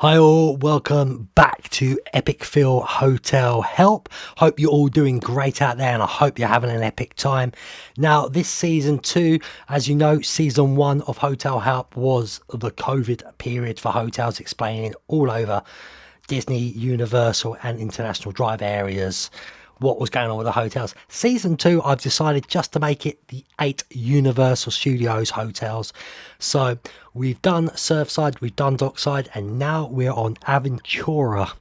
Hi all, welcome back to Epic Phill Hotel Help. Hope you're all doing great out there and I hope you're having an epic time. Now this season 2, as you know, season 1 of Hotel Help was the COVID period for hotels, explaining all over Disney, Universal and International Drive areas what was going on with the hotels. Season 2, I've decided just to make it the 8 Universal Studios hotels. So we've done Surfside, we've done Dockside, and now we're on Aventura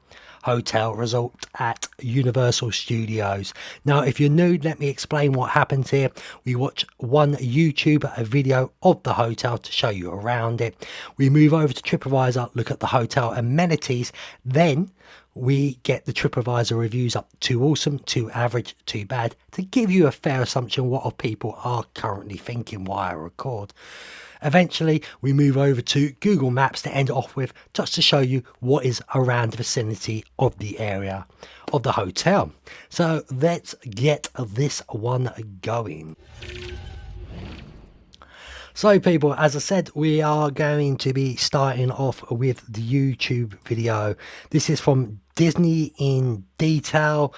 Hotel Resort at Universal Studios. Now, if you're new, let me explain what happens here. We watch one YouTube video of the hotel to show you around it. We move over to TripAdvisor, look at the hotel amenities, then we get the TripAdvisor reviews up too awesome, too average, too bad, to give you a fair assumption what of people are currently thinking while I record. Eventually, we move over to Google Maps to end off with, just to show you what is around the vicinity of the area of the hotel. So let's get this one going. So people, as I said, we are going to be starting off with the YouTube video. This is from Disney in Detail.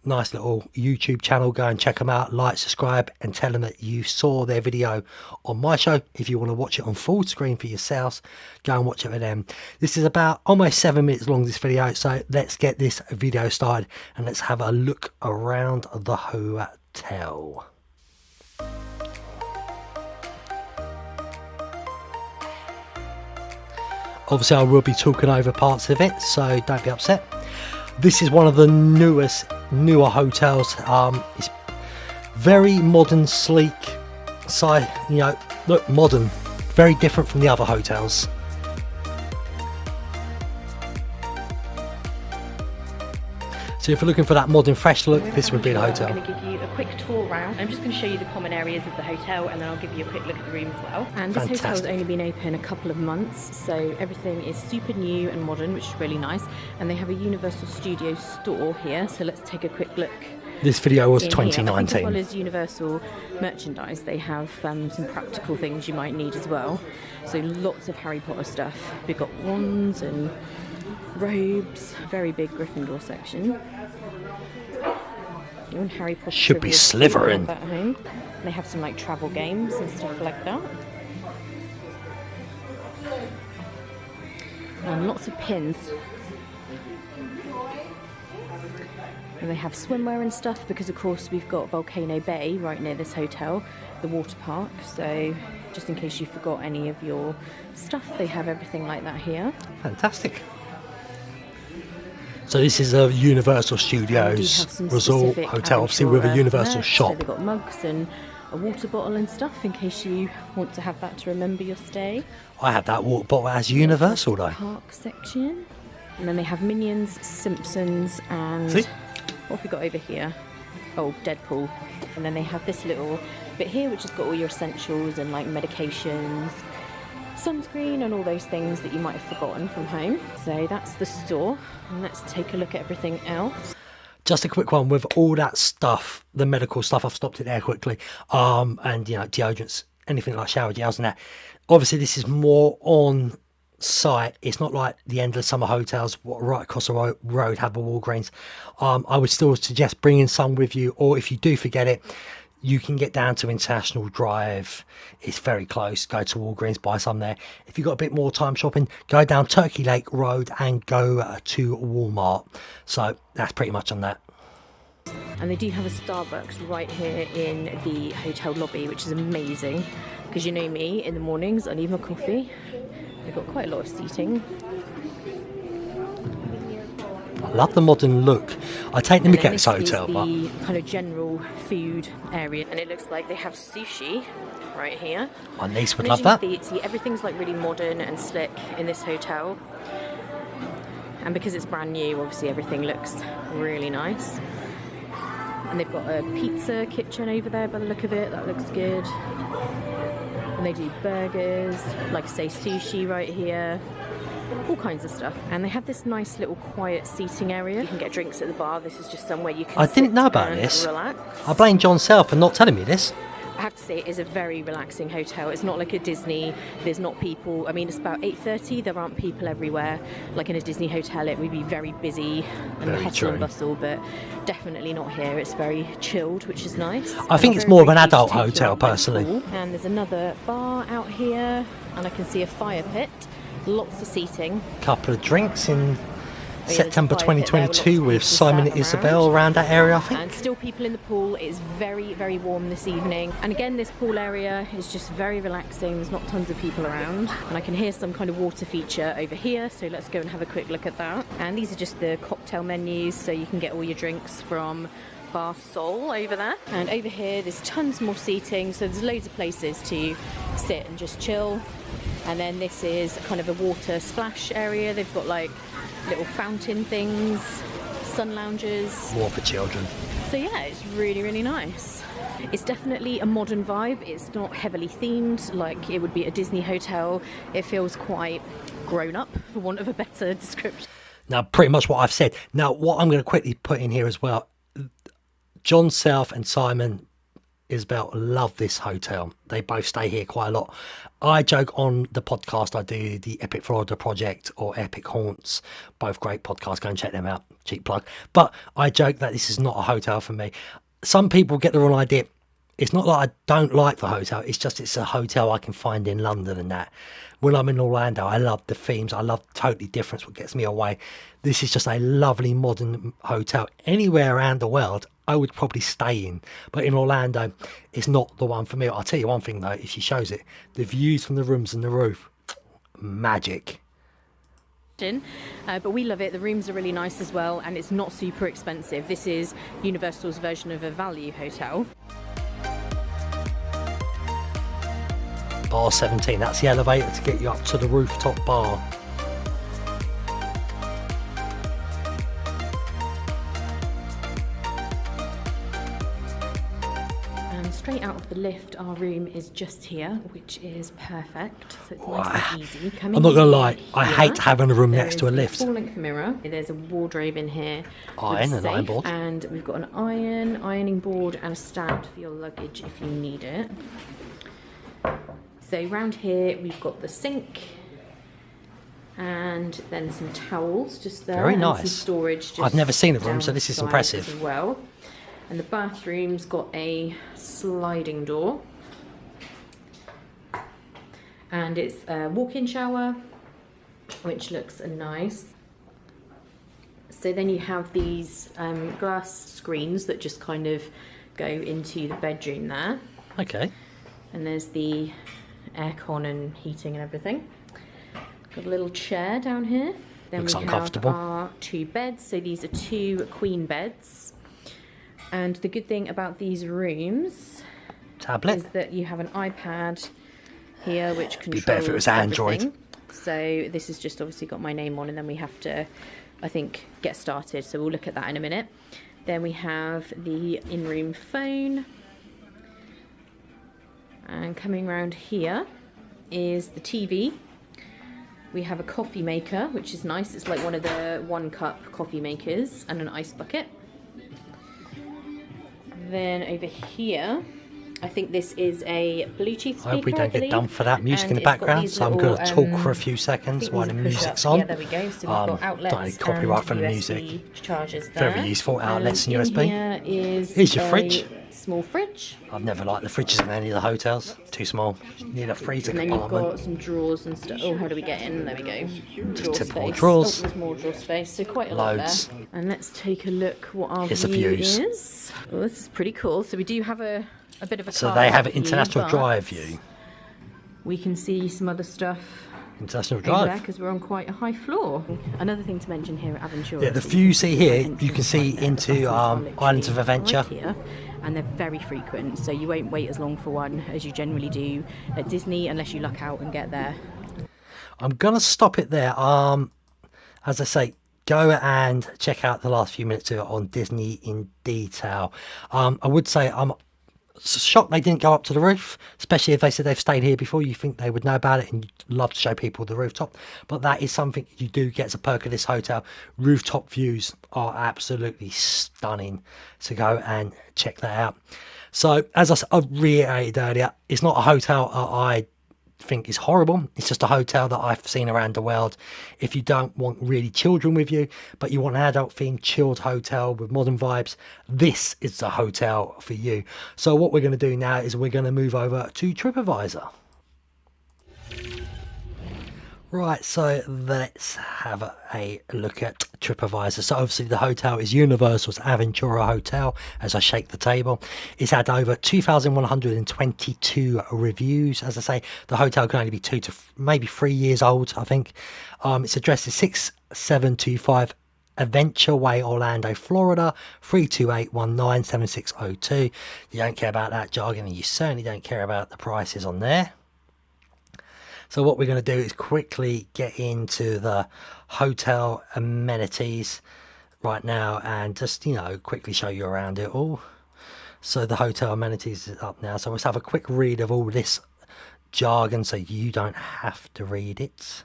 Nice little YouTube channel. Go and check them out, like, subscribe, and tell them that you saw their video on my show. If you want to watch it on full screen for yourselves, go and watch it with them. This is about almost 7 minutes long, this video, so let's get this video started and let's have a look around the hotel. Obviously I will be talking over parts of it, so don't be upset. This is one of the newer hotels. It's very modern, sleek, look modern, very different from the other hotels. So if you're looking for that modern, fresh look, this would be the hotel. I'm going to give you a quick tour around. I'm just going to show you the common areas of the hotel and then I'll give you a quick look at the room as well. And this hotel has only been open a couple of months, so everything is super new and modern, which is really nice. And they have a Universal Studios store here, so let's take a quick look. This video was 2019. As well as Universal merchandise, they have some practical things you might need as well. So lots of Harry Potter stuff. We've got wands and robes, very big Gryffindor section. And Harry Potter should be Slytherin. At home. They have some like travel games and stuff like that. And lots of pins. And they have swimwear and stuff because of course we've got Volcano Bay right near this hotel, the water park. So just in case you forgot any of your stuff, they have everything like that here. Fantastic. So this is a Universal Studios resort hotel, obviously with a Universal shop. So they've got mugs and a water bottle and stuff in case you want to have that to remember your stay. I had that water bottle as Universal though. Park section. And then they have Minions, Simpsons and what have we got over here? Oh, Deadpool. And then they have this little bit here which has got all your essentials and like medications, sunscreen and all those things that you might have forgotten from home. So that's the store, and let's take a look at everything else. Just a quick one with all that stuff, the medical stuff, I've stopped it there quickly, and deodorants, anything like shower gels and that. Obviously this is more on site, it's not like the endless summer hotels right across the road have a Walgreens. I would still suggest bringing some with you, or if you do forget it, you can get down to International Drive. It's very close. Go to Walgreens, buy some there. If you've got a bit more time shopping, go down Turkey Lake Road and go to Walmart. So that's pretty much on that. And they do have a Starbucks right here in the hotel lobby, which is amazing. Because you know me, in the mornings I need my coffee. They've got quite a lot of seating. I love the modern look. I take the mick at this hotel. The kind of general food area, and it looks like they have sushi right here. My niece would love that. See, everything's like really modern and slick in this hotel, and because it's brand new, obviously everything looks really nice. And they've got a pizza kitchen over there by the look of it. That looks good. And they do burgers, like I say, sushi right here. All kinds of stuff. And they have this nice little quiet seating area. You can get drinks at the bar. This is just somewhere you can I didn't know about this. Relax. I blame John South for not telling me this. I have to say it is a very relaxing hotel. It's not like a Disney. There's not people. I mean, it's about 8:30. There aren't people everywhere. Like in a Disney hotel, it would be very busy and Very hustle and true. bustle, but definitely not here. It's very chilled, which is nice. I think And it's very, more of very an pleased to adult take you hotel, out by the personally. pool. And there's another bar out here, and I can see a fire pit. Lots of seating. Couple of drinks in there's September a fire pit there with lots 2022 of with people Simon sat and Isabel around that area, I think. And still people in the pool. It's very, very warm this evening. And again, this pool area is just very relaxing. There's not tons of people around. And I can hear some kind of water feature over here. So let's go and have a quick look at that. And these are just the cocktail menus. So you can get all your drinks from Bar Sol over there. And over here, there's tons more seating. So there's loads of places to sit and just chill. And then this is kind of a water splash area. They've got like little fountain things, sun lounges. More for children. So yeah, it's really, really nice. It's definitely a modern vibe. It's not heavily themed like it would be a Disney hotel. It feels quite grown up, for want of a better description. Now, pretty much what I've said. Now, what I'm going to quickly put in here as well. John South and Simon Isabel love this hotel. They both stay here quite a lot. I joke on the podcast I do, the Epic Florida Project or Epic Haunts, both great podcasts. Go and check them out. Cheap plug. But I joke that this is not a hotel for me. Some people get the wrong idea. It's not that I don't like the hotel. It's just it's a hotel I can find in London and that. When I'm in Orlando, I love the themes. I love totally different. What gets me away. This is just a lovely modern hotel. Anywhere around the world, I would probably stay in. But in Orlando, it's not the one for me. I'll tell you one thing though, if she shows it, the views from the rooms and the roof, magic. But we love it. The rooms are really nice as well, and it's not super expensive. This is Universal's version of a value hotel. Bar 17, that's the elevator to get you up to the rooftop bar. And straight out of the lift, our room is just here, which is perfect. So it's nice and easy. I'm not going to lie, I hate having a room There next to a is lift. full-length mirror. There's a wardrobe in here. Iron, with a an iron safe, board. And we've got an ironing board and a stand for your luggage if you need it. So round here we've got the sink and then some towels just there. Very and nice. Some storage. Just I've never seen a room, so down this is the side impressive. As well. And the bathroom's got a sliding door. And it's a walk-in shower, which looks nice. So then you have these glass screens that just kind of go into the bedroom there. Okay. And there's the aircon and heating and everything. Got a little chair down here. Then Looks we have uncomfortable. our two beds. So these are two queen beds. And the good thing about these rooms Tablet. is that you have an iPad here which controls better if it was Android. everything. So this has just obviously got my name on, and then we have to, I think, get started. So we'll look at that in a minute. Then we have the in-room phone. And coming round here is the TV. We have a coffee maker, which is nice. It's like one of the 1-cup coffee makers, and an ice bucket. Then over here, I think this is a Bluetooth speaker. I hope we don't get believe. done for that music And in the it's got background, these so I'm going to little, talk for a few seconds while the these are music's push-ups. on. Yeah, there we go. So we've got outlets don't need copyright and from the USB music. chargers there. Very useful, outlets and in USB. Here is Here's your a fridge. small fridge. I've never liked the fridges in any of the hotels. Too small. You need a freezer And then you've compartment. got some drawers and stuff. Oh, how do we get in? There we go. Drawer typical space. drawers. Oh, there's more drawer space. So quite a Loads. lot there. And let's take a look what our Here's the view views. is. Oh, this is pretty cool. So we do have a bit of a So car they have an view, international but drive view. We can see some other stuff International over there drive. because we're on quite a high floor. Another thing to mention here at Aventura. Yeah, the is view you see here, entrance you can see right there. into The buses are literally Islands of Adventure. right here, and they're very frequent, so you won't wait as long for one as you generally do at Disney unless you luck out and get there. I'm going to stop it there. As I say, go and check out the last few minutes of it on Disney in detail. I would say I'm Shocked they didn't go up to the roof, especially if they said they've stayed here before. You think they would know about it and you'd love to show people the rooftop. But that is something you do get as a perk of this hotel. Rooftop views are absolutely stunning, so go and check that out. So as I reiterated earlier, it's not a hotel I think is horrible. It's just a hotel that I've seen around the world. If you don't want really children with you, but you want an adult themed chilled hotel with modern vibes, this is the hotel for you. So what we're going to do now is we're going to move over to TripAdvisor. Right, so let's have a look at TripAdvisor. So obviously the hotel is Universal's Aventura Hotel. As I shake the table, it's had over 2,122 reviews. As I say, the hotel can only be 2 to maybe 3 years old, I think. Its address is 6725 Aventura Way, Orlando, Florida, 328197602. You don't care about that jargon, and you certainly don't care about the prices on there. So what we're going to do is quickly get into the hotel amenities right now and just, you know, quickly show you around it all. So the hotel amenities is up now. So let's have a quick read of all this jargon so you don't have to read it.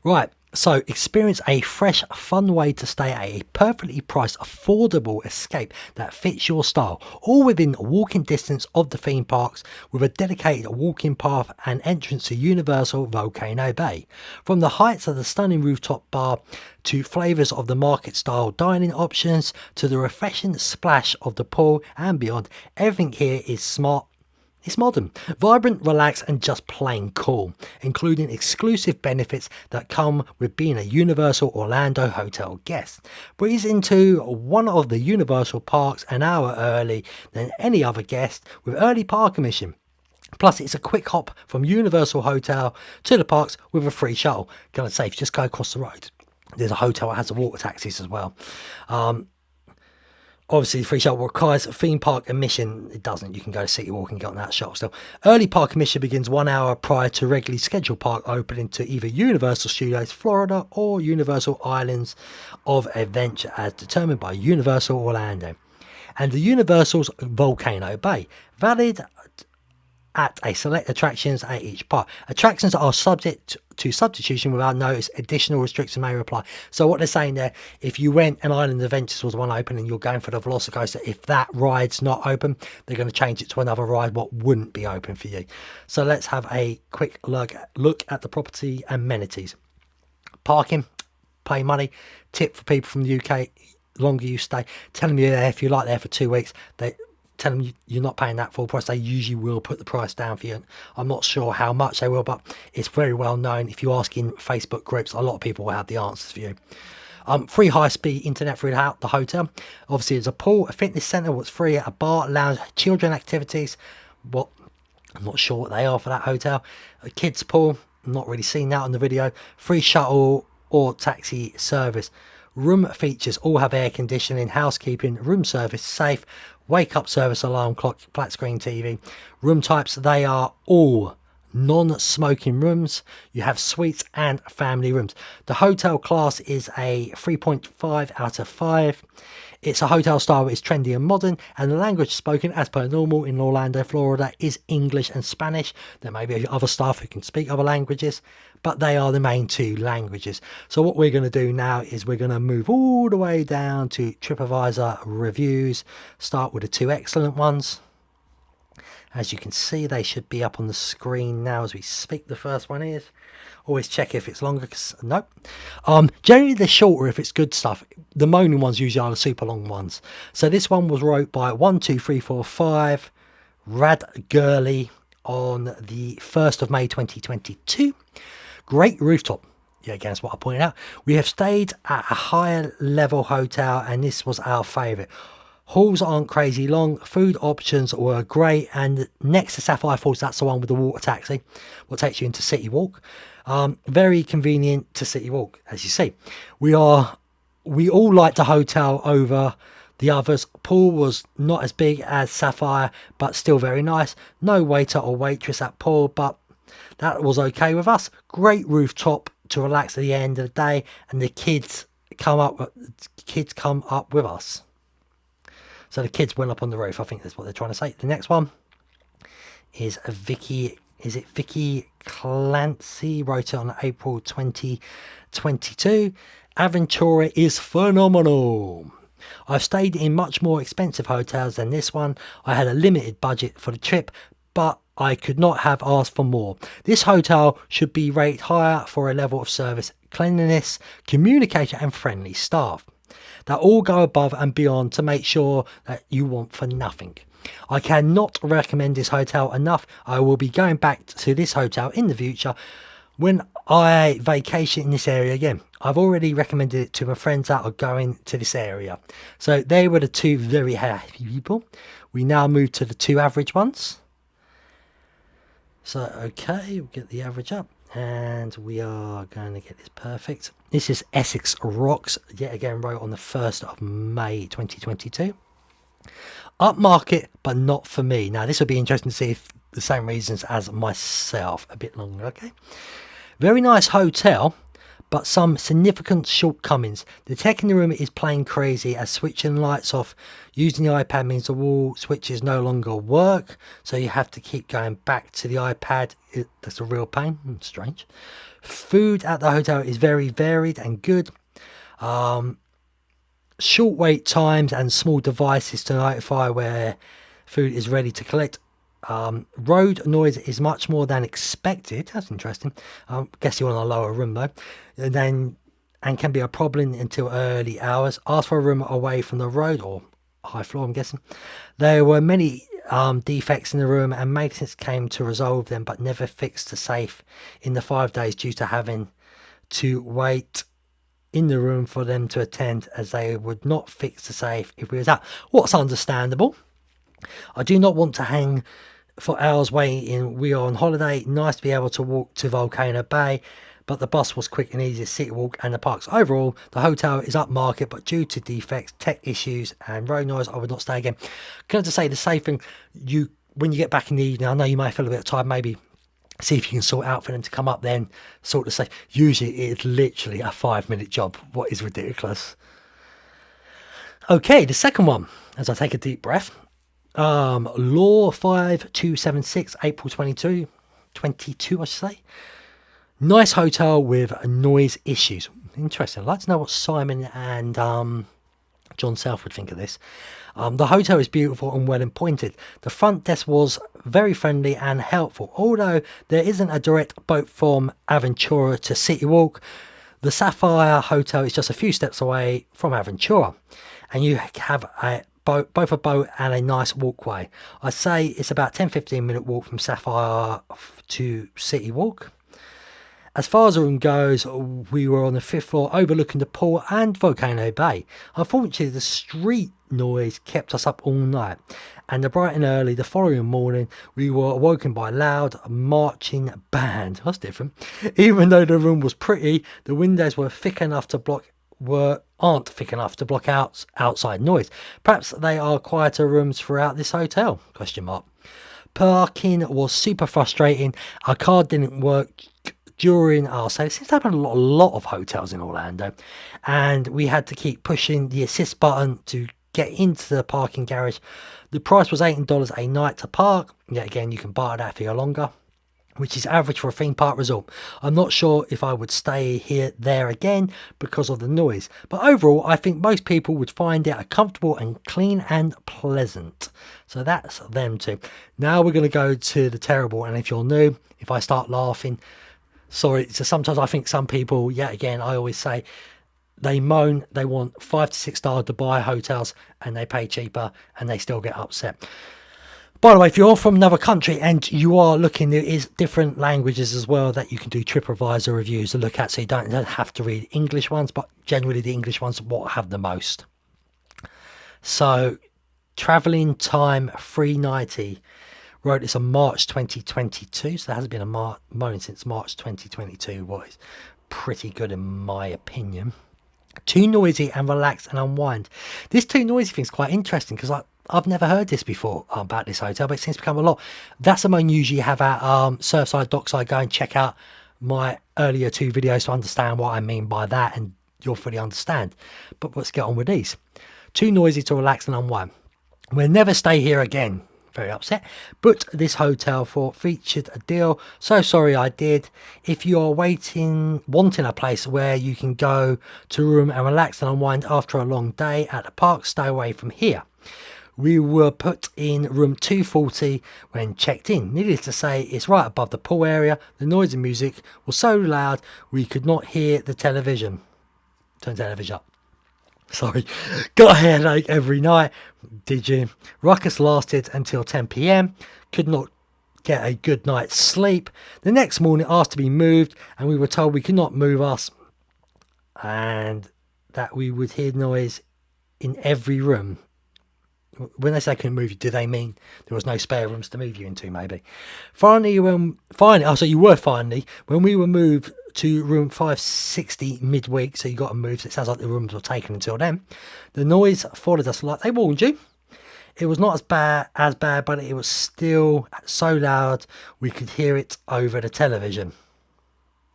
Right. So experience a fresh, fun way to stay at a perfectly priced, affordable escape that fits your style, all within walking distance of the theme parks with a dedicated walking path and entrance to Universal Volcano Bay. From the heights of the stunning rooftop bar to flavours of the market-style dining options to the refreshing splash of the pool and beyond, everything here is smart. It's modern, vibrant, relaxed and just plain cool, including exclusive benefits that come with being a Universal Orlando hotel guest. Breeze into one of the Universal parks an hour early than any other guest with early park admission. Plus, it's a quick hop from Universal Hotel to the parks with a free shuttle. Gonna say, if you just go across the road, there's a hotel that has the water taxis as well. Obviously, free shuttle requires a theme park admission. It doesn't. You can go to City Walk and get on that shuttle still. Early park admission begins 1 hour prior to regularly scheduled park opening to either Universal Studios Florida or Universal Islands of Adventure as determined by Universal Orlando. And the Universal's Volcano Bay. Valid at a select attractions at each park. Attractions are subject to substitution without notice. Additional restrictions may apply. So what they're saying there, if you went and Island Adventures was one open and you're going for the Velocicoaster, if that ride's not open, they're going to change it to another ride what wouldn't be open for you. So let's have a quick look at the property amenities. Parking, pay money, tip for people from the UK, longer you stay. Tell them you're there, if you're like there for 2 weeks, tell them you're not paying that full price. They usually will put the price down for you. I'm not sure how much they will, but it's very well known. If you ask in Facebook groups, a lot of people will have the answers for you. Free high-speed internet through the hotel. Obviously, there's a pool, a fitness centre, what's free, a bar, lounge, children activities. I'm not sure what they are for that hotel. A kids pool, I'm not really seen that on the video. Free shuttle or taxi service. Room features all have air conditioning, housekeeping, room service, safe, wake up service, alarm clock, flat screen TV. Room types, they are all non-smoking rooms. You have suites and family rooms. The hotel class is a 3.5 out of 5. It's a hotel style that is trendy and modern, and the language spoken as per normal in Orlando, Florida is English and Spanish. There may be other staff who can speak other languages, but they are the main 2 languages. So what we're going to do now is we're going to move all the way down to TripAdvisor reviews. Start with the 2 excellent ones. As you can see, they should be up on the screen now as we speak. The first one is, always check if it's longer, because nope. Generally they're shorter if it's good stuff. The moaning ones usually are the super long ones. So this one was wrote by 12345 Rad Gurley on the 1st of May 2022. Great rooftop. Yeah, again, that's what I pointed out. We have stayed at a higher level hotel and this was our favourite. Halls aren't crazy long, food options were great, and next to Sapphire Falls, that's the one with the water taxi, what takes you into City Walk. Very convenient to City Walk, as you see. We all liked the hotel over the others. Pool was not as big as Sapphire, but still very nice. No waiter or waitress at pool, but that was okay with us. Great rooftop to relax at the end of the day, and the kids come up with us. So the kids went up on the roof. I think that's what they're trying to say. The next one is Vicky Clancy, wrote it on April 2022. Aventura is phenomenal. I've stayed in much more expensive hotels than this one. I had a limited budget for the trip, but I could not have asked for more. This hotel should be rated higher for a level of service, cleanliness, communication and friendly staff that all go above and beyond to make sure that you want for nothing. I cannot recommend this hotel enough. I will be going back to this hotel in the future when I vacation in this area again. I've already recommended it to my friends that are going to this area. So they were the two very happy people. We now move to the two average ones. So, okay, we'll get the average up. And we are going to get this perfect. This is Essex Rocks, yet again wrote on the 1st of May 2022. Upmarket, but not for me. Now, this will be interesting to see if the same reasons as myself. A bit longer, okay. Very nice hotel, but some significant shortcomings. The tech in the room is plain crazy, as switching lights off using the iPad means the wall switches no longer work, so you have to keep going back to the iPad. That's a real pain. Strange. Food at the hotel is very varied and good. Short wait times and small devices to notify where food is ready to collect. Road noise is much more than expected. That's interesting. Guess you're on a lower room though, and can be a problem until early hours. Ask for a room away from the road or high floor, I'm guessing. There were many defects in the room and maintenance came to resolve them, but never fixed the safe in the 5 days due to having to wait in the room for them to attend, as they would not fix the safe if we was out. What's understandable. I do not want to hang for hours waiting. We are on holiday. Nice to be able to walk to Volcano Bay, but the bus was quick and easy to city walk and the parks. Overall, the hotel is upmarket, but due to defects, tech issues and road noise, I would not stay again. Can I just say the safe thing, when you get back in the evening, I know you may feel a bit tired, maybe see if you can sort out for them to come up then, sort of say. Usually it's literally a 5-minute job. What is ridiculous. Okay, the second one, as I take a deep breath. Law 5276, April 22 I should say. Nice hotel with noise issues. Interesting. I'd like to know what Simon and John South would think of this. The hotel is beautiful and well appointed. The front desk was very friendly and helpful. Although there isn't a direct boat from Aventura to City Walk, the Sapphire Hotel is just a few steps away from Aventura, and you have both a boat and a nice walkway. I say it's about 10-15 minute walk from Sapphire to City Walk. As far as the room goes, we were on the 5th floor overlooking the pool and Volcano Bay. Unfortunately, the street noise kept us up all night, and bright and early the following morning we were awoken by a loud marching band. That's different. Even though the room was pretty, the windows were thick enough to aren't thick enough to block out outside noise. Perhaps they are quieter rooms throughout this hotel? Parking was super frustrating. Our car didn't work during our stay. It seems to happen a lot of hotels in Orlando, and we had to keep pushing the assist button to get into the parking garage. The price was $18 a night to park. Yet again, you can buy that for longer, which is average for a theme park resort. I'm not sure if I would stay there again because of the noise, but overall I think most people would find it comfortable and clean and pleasant. So that's them too. Now we're going to go to the terrible, and if you're new, if I start laughing, sorry. So sometimes I think some people, yet again, I always say, they moan, they want 5 to 6 star Dubai hotels and they pay cheaper and they still get upset. By the way, if you're from another country and you are looking, there is different languages as well that you can do TripAdvisor reviews to look at, so you don't have to read English ones, but generally the English ones are what have the most. So, travelling time 390. Wrote this on March 2022, so there hasn't been a moment since March 2022. What is pretty good in my opinion. Too noisy and relax and unwind. This too noisy thing is quite interesting because I've never heard this before about this hotel, but it seems to become a lot. That's the one you usually have at Surfside, Dockside. Go and check out my earlier 2 videos to understand what I mean by that, and you'll fully understand. But let's get on with these. Too noisy to relax and unwind. We'll never stay here again. Very upset. But this hotel thought featured a deal. So sorry I did. If you are wanting a place where you can go to a room and relax and unwind after a long day at the park, stay away from here. We were put in room 240 when checked in. Needless to say, it's right above the pool area. The noise and music was so loud we could not hear the television. Turn the television up. Sorry, got a headache every night. Did you? Ruckus lasted until 10 p.m. Could not get a good night's sleep. The next morning asked to be moved and we were told we could not move us and that we would hear noise in every room. When they say couldn't move you, do they mean there was no spare rooms to move you into, maybe? Finally, when we were moved to room 560 midweek, so you got to move, so it sounds like the rooms were taken until then. The noise followed us like they warned you. It was not as bad, but it was still so loud we could hear it over the television.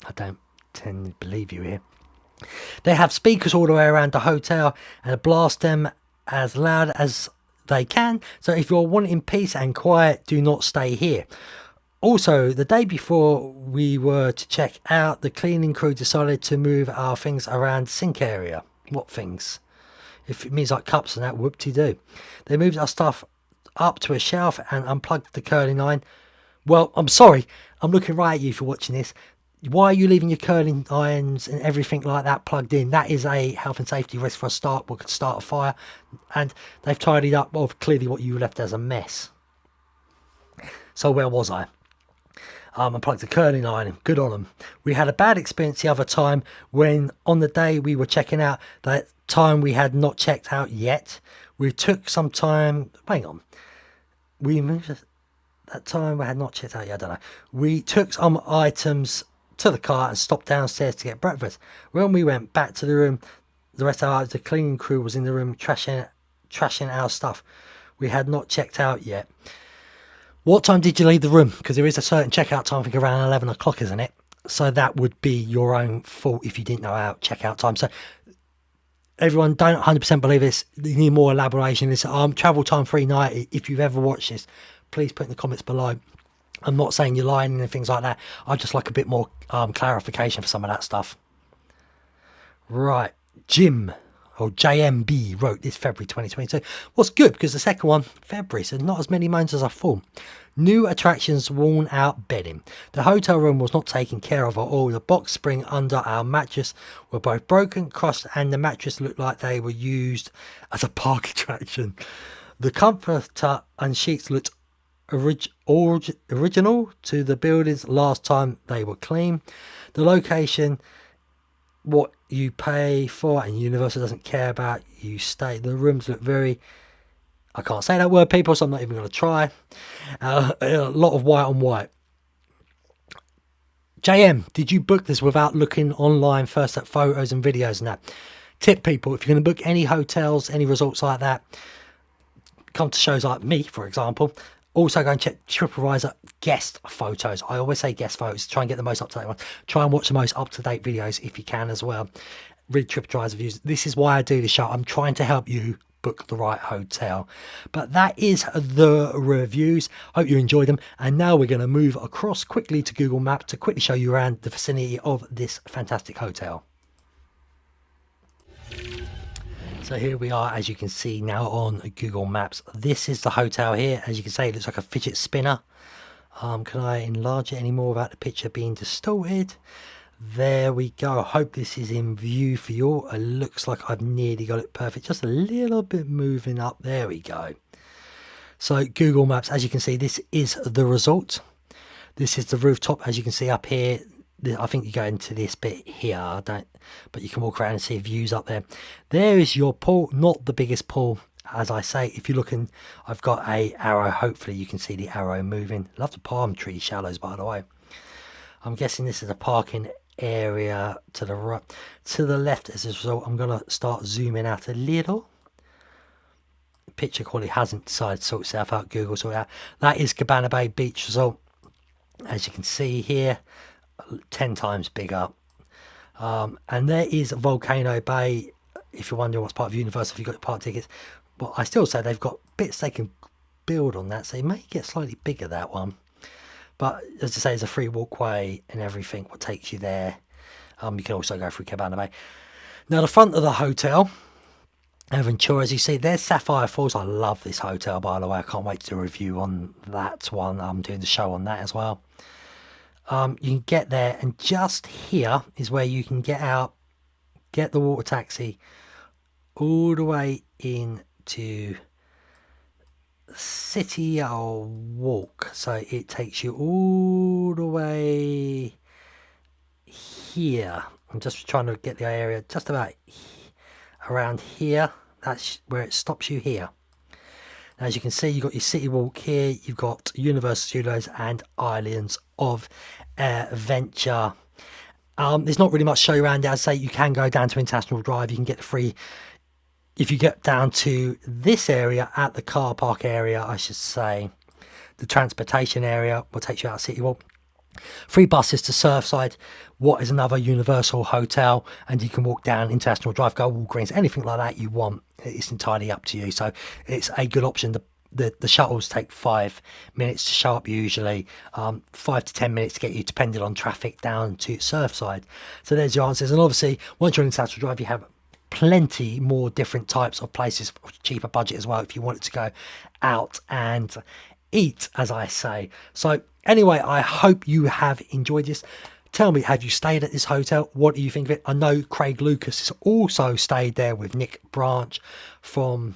I don't tend to believe you here. They have speakers all the way around the hotel and blast them as loud as they can. So if you're wanting peace and quiet, do not stay here. Also, the day before we were to check out, the cleaning crew decided to move our things around the sink area. What things? If it means like cups and that, whoop-de-doo. They moved our stuff up to a shelf and unplugged the curling iron. Well, I'm sorry. I'm looking right at you for watching this. Why are you leaving your curling irons and everything like that plugged in? That is a health and safety risk for a start. What could start a fire. And they've tidied up, well, clearly what you left as a mess. So where was I? Unplugged the curling iron. Good on them. We had a bad experience the other time when on the day we were checking out, that time we had not checked out yet. We took some time. Hang on. We moved that time we had not checked out yet. I don't know. We took some items to the car and stopped downstairs to get breakfast. When we went back to the room, the rest of the cleaning crew was in the room trashing our stuff. We had not checked out yet. What time did you leave the room? Because there is a certain checkout time, I think around 11 o'clock, isn't it? So that would be your own fault if you didn't know our checkout time. So everyone, don't 100% believe this. You need more elaboration. This travel time free night. If you've ever watched this, please put in the comments below. I'm not saying you're lying and things like that. I'd just like a bit more clarification for some of that stuff. Right, Jim, or JMB, wrote this February 2022. What's good, because the second one, February, so not as many months as I thought. New attractions, worn out bedding. The hotel room was not taken care of at all. The box spring under our mattress were both broken, crushed, and the mattress looked like they were used as a park attraction. The comforter and sheets looked original to the buildings last time they were clean. The location, what you pay for and Universal doesn't care about, you stay. The rooms look very, I can't say that word, people, so I'm not even going to try. A lot of white on white. JM, did you book this without looking online first at photos and videos and that? Tip, people, if you're going to book any hotels, any resorts like that, come to shows like me, for example. Also go and check TripAdvisor guest photos. I always say guest photos. Try and get the most up-to-date ones. Try and watch the most up-to-date videos if you can as well. Read TripAdvisor reviews. This is why I do this show. I'm trying to help you book the right hotel. But that is the reviews. Hope you enjoyed them. And now we're going to move across quickly to Google Maps to quickly show you around the vicinity of this fantastic hotel. So here we are, as you can see now on Google Maps. This is the hotel here. As you can see, it looks like a fidget spinner. Can I enlarge it any more without the picture being distorted? There we go. I hope this is in view for you. It looks like I've nearly got it perfect. Just a little bit moving up. There we go. So Google Maps, as you can see, this is the resort. This is the rooftop, as you can see up here. I think you go into this bit here, but you can walk around and see views up there. There is your pool, not the biggest pool, as I say. If you're looking, I've got a arrow. Hopefully you can see the arrow moving. Love the palm tree shallows, by the way. I'm guessing this is a parking area to the right. To the left as a result, I'm going to start zooming out a little. Picture quality hasn't decided to sort itself out. Google sort it out. That is Cabana Bay Beach Resort. As you can see here, 10 times bigger. And there is Volcano Bay. If you're wondering what's part of Universal, if you've got your park tickets, but I still say they've got bits they can build on that, so it may get slightly bigger, that one. But as I say, there's a free walkway and everything what takes you there. You can also go through Cabana Bay. Now the front of the hotel, Aventura, as you see, there's Sapphire Falls. I love this hotel, by the way. I can't wait to do a review on that one. I'm doing the show on that as well. You can get there, and just here is where you can get out, get the water taxi all the way into city or walk. So it takes you all the way here. I'm just trying to get the area just about around here. That's where it stops you here. Now, as you can see, you've got your city walk here, you've got Universal Studios and Islands of Adventure. There's not really much show around. As I say, you can go down to International Drive. You can get the free, if you get down to this area, at the car park area, I should say, the transportation area will take you out of City Walk. Free buses to Surfside, what is another Universal hotel, and you can walk down International Drive, go Walgreens, anything like that you want. It's entirely up to you. So it's a good option. The shuttles take 5 minutes to show up usually, 5 to 10 minutes to get you, depending on traffic, down to Surfside. So there's your answers. And obviously, once you're on International Drive, you have plenty more different types of places for cheaper budget as well, if you wanted to go out and eat, as I say. So anyway, I hope you have enjoyed this. Tell me, have you stayed at this hotel? What do you think of it? I know Craig Lucas has also stayed there with Nick Branch from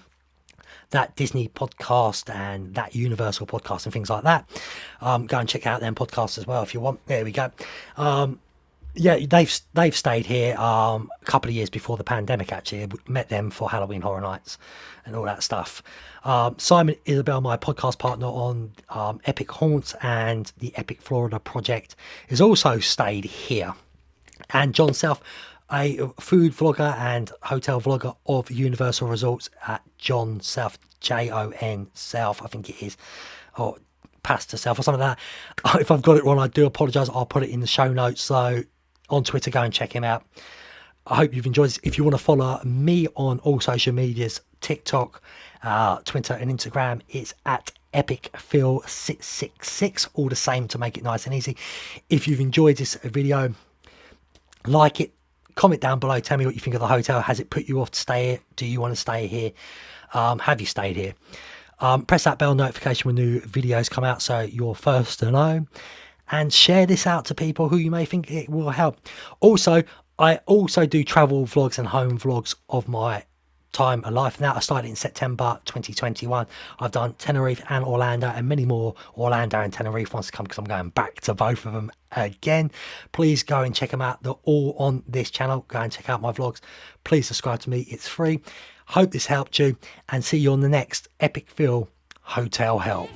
that Disney podcast and that Universal podcast and things like that. Go and check out them podcasts as well if you want. There we go. Yeah, they've stayed here a couple of years before the pandemic, actually. I met them for Halloween Horror Nights and all that stuff. Simon Isabel, my podcast partner on Epic Haunts and the Epic Florida project, has also stayed here. And John South, a food vlogger and hotel vlogger of Universal Resorts at John South, Jon South, I think it is, or Pastor South or something like that. If I've got it wrong, I do apologise. I'll put it in the show notes. So on Twitter, go and check him out. I hope you've enjoyed this. If you want to follow me on all social medias, TikTok, Twitter and Instagram, it's at EpicPhill666, all the same to make it nice and easy. If you've enjoyed this video, like it, comment down below, tell me what you think of the hotel. Has it put you off to stay here? Do you want to stay here? Have you stayed here? Press that bell notification when new videos come out so you're first to know. And share this out to people who you may think it will help. Also, I also do travel vlogs and home vlogs of my time of life. Now, I started in September 2021. I've done Tenerife and Orlando, and many more Orlando and Tenerife ones to come, because I'm going back to both of them again. Please go and check them out. They're all on this channel. Go and check out my vlogs. Please subscribe to me. It's free. Hope this helped you, and see you on the next Epic Phill Hotel Help.